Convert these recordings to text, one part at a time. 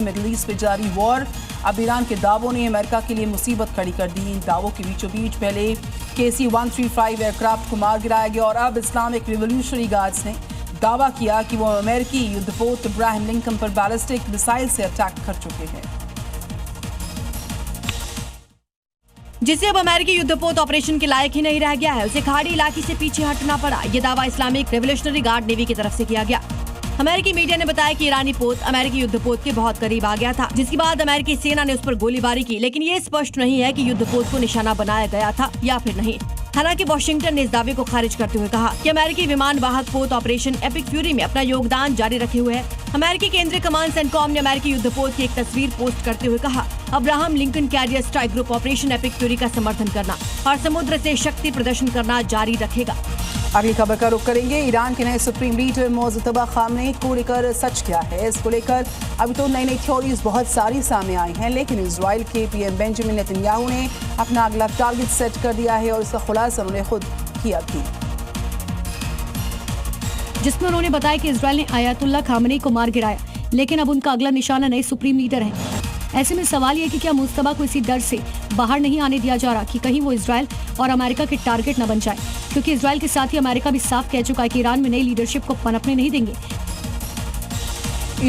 Middle east पे जारी war. अब ईरान के दावों ने अमेरिका के लिए मुसीबत खड़ी कर दी। इन दावों के बीचों बीच पहले KC-135 एयरक्राफ्ट को मार गिराया गया और अब इस्लामिक रिवोल्यूशनरी गार्ड्स ने दावा किया कि वो अमेरिकी युद्धपोत इब्राहिम लिंकन पर बैलिस्टिक मिसाइल से अटैक कर चुके हैं, जिससे अब अमेरिकी युद्धपोत ऑपरेशन के लायक ही नहीं रह गया है। उसे खाड़ी इलाके से पीछे हटना पड़ा। ये दावा इस्लामिक रिवोल्यूशनरी गार्ड नेवी की तरफ से किया गया। अमेरिकी मीडिया ने बताया कि ईरानी पोत अमेरिकी युद्धपोत के बहुत करीब आ गया था, जिसके बाद अमेरिकी सेना ने उस पर गोलीबारी की, लेकिन ये स्पष्ट नहीं है कि युद्धपोत को निशाना बनाया गया था या फिर नहीं। हालांकि वॉशिंगटन ने इस दावे को खारिज करते हुए कहा कि अमेरिकी विमान वाहक पोत ऑपरेशन एपिक फ्यूरी में अपना योगदान जारी रखे हुए है। अमेरिकी केंद्रीय कमांड सेंटकॉम ने अमेरिकी युद्धपोत की एक तस्वीर पोस्ट करते हुए कहा, Abraham Lincoln carrier strike group operation epic fury का समर्थन करना और समुद्र से शक्ति प्रदर्शन करना जारी रखेगा। अगली खबर का रुख करेंगे। ईरान के नए सुप्रीम लीडर मुज्तबा खामनेई को लेकर सच क्या है, इसको लेकर अभी तो नई थ्योरीज बहुत सारी सामने आई हैं, लेकिन इजराइल के PM बेंजामिन नेतन्याहू ने अपना अगला टारगेट सेट कर दिया है और इसका खुलासा उन्होंने खुद किया थी, जिसमें उन्होंने बताया कि इजराइल ने आयतुल्लाह खामनेई को मार गिराया, लेकिन अब उनका अगला निशाना नए सुप्रीम लीडर है। ऐसे में सवाल ये कि क्या मुज्तबा को इसी डर से बाहर नहीं आने दिया जा रहा कि कहीं वो इजराइल और अमेरिका के टारगेट न बन जाए, क्योंकि इजराइल के साथ ही अमेरिका भी साफ कह चुका है कि ईरान में नई लीडरशिप को पनपने नहीं देंगे।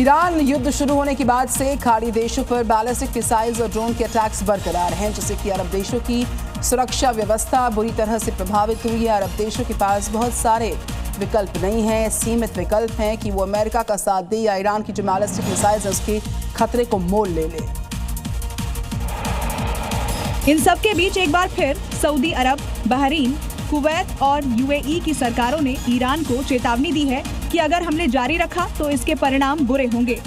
ईरान युद्ध शुरू होने के बाद से खाड़ी देशों पर बैलिस्टिक मिसाइल्स और ड्रोन के अटैक्स बरकरार हैं, जिससे कि अरब देशों की सुरक्षा व्यवस्था बुरी तरह से प्रभावित हुई है। अरब देशों के पास बहुत सारे विकल्प नहीं हैं, सीमित विकल्प हैं कि वो अमेरिका का साथ दे या ईरान की जो बैलिस्टिक मिसाइल्स है उसके खतरे को मोल ले ले। इन सब के बीच एक बार फिर सऊदी अरब, बहरीन, कुवैत और UAE की सरकारों ने ईरान को चेतावनी दी है कि अगर हमने जारी रखा तो इसके परिणाम बुरे होंगे।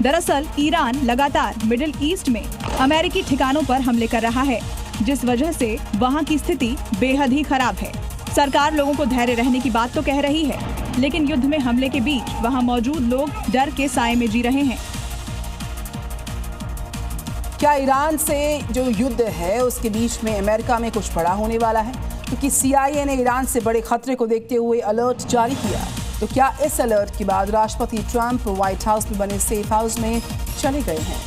दरअसल ईरान लगातार मिडिल ईस्ट में अमेरिकी ठिकानों पर हमले कर रहा है, जिस वजह से वहां की स्थिति बेहद ही खराब है। सरकार लोगों को धैर्य रहने की बात तो कह रही है, लेकिन युद्ध में हमले के बीच वहां मौजूद लोग डर के साए में जी रहे हैं। क्या ईरान से जो युद्ध है उसके बीच में अमेरिका में कुछ बड़ा होने वाला है? क्योंकि CIA ने ईरान से बड़े खतरे को देखते हुए अलर्ट जारी किया। तो क्या इस अलर्ट के बाद राष्ट्रपति ट्रंप व्हाइट हाउस में बने सेफ हाउस में चले गए हैं?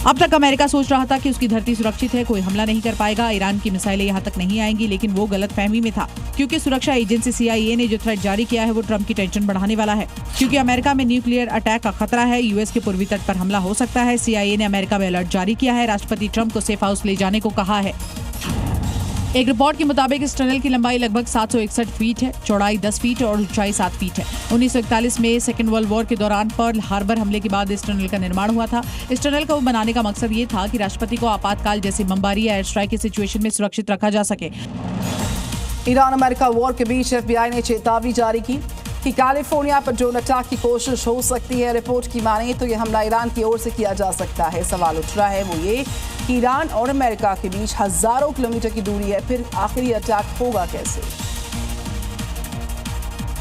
अब तक अमेरिका सोच रहा था कि उसकी धरती सुरक्षित है, कोई हमला नहीं कर पाएगा, ईरान की मिसाइलें यहाँ तक नहीं आएंगी, लेकिन वो गलतफहमी में था, क्योंकि सुरक्षा एजेंसी CIA ने जो थ्रेट जारी किया है वो ट्रंप की टेंशन बढ़ाने वाला है। क्योंकि अमेरिका में न्यूक्लियर अटैक का खतरा है, US के पूर्वी तट पर हमला हो सकता है। CIA ने अमेरिका में अलर्ट जारी किया है, राष्ट्रपति ट्रंप को सेफ हाउस ले जाने को कहा है। एक रिपोर्ट के मुताबिक इस टनल की लंबाई लगभग 761 फीट है, चौड़ाई 10 फीट और ऊंचाई 7 फीट है। 1941 में सेकेंड वर्ल्ड वॉर के दौरान पर्ल हार्बर हमले के बाद इस टनल का निर्माण हुआ था। इस टनल को बनाने का मकसद ये था कि राष्ट्रपति को आपातकाल जैसे बमबारी या एयर स्ट्राइक की सिचुएशन में सुरक्षित रखा जा सके। ईरान अमेरिका वॉर के बीच FBI ने चेतावनी जारी की कि कैलिफोर्निया पर ड्रोन अटैक की कोशिश हो सकती है। रिपोर्ट की माने तो यह हमला ईरान की ओर से किया जा सकता है। सवाल उठ रहा है वो ये कि ईरान और अमेरिका के बीच हजारों किलोमीटर की दूरी है, फिर आखिरी अटैक होगा कैसे?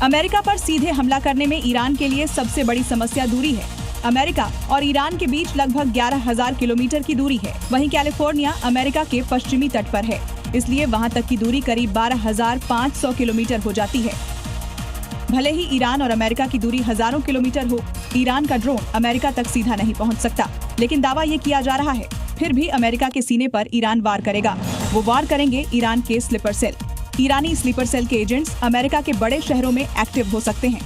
अमेरिका पर सीधे हमला करने में ईरान के लिए सबसे बड़ी समस्या दूरी है। अमेरिका और ईरान के बीच लगभग 11,000 किलोमीटर की दूरी है। वहीं कैलिफोर्निया अमेरिका के पश्चिमी तट पर है, इसलिए वहां तक की दूरी करीब 12,500 किलोमीटर हो जाती है। भले ही ईरान और अमेरिका की दूरी हजारों किलोमीटर हो, ईरान का ड्रोन अमेरिका तक सीधा नहीं पहुंच सकता। लेकिन दावा ये किया जा रहा है, फिर भी अमेरिका के सीने पर ईरान वार करेगा। वो वार करेंगे ईरान के स्लीपर सेल। ईरानी स्लीपर सेल के एजेंट्स अमेरिका के बड़े शहरों में एक्टिव हो सकते हैं।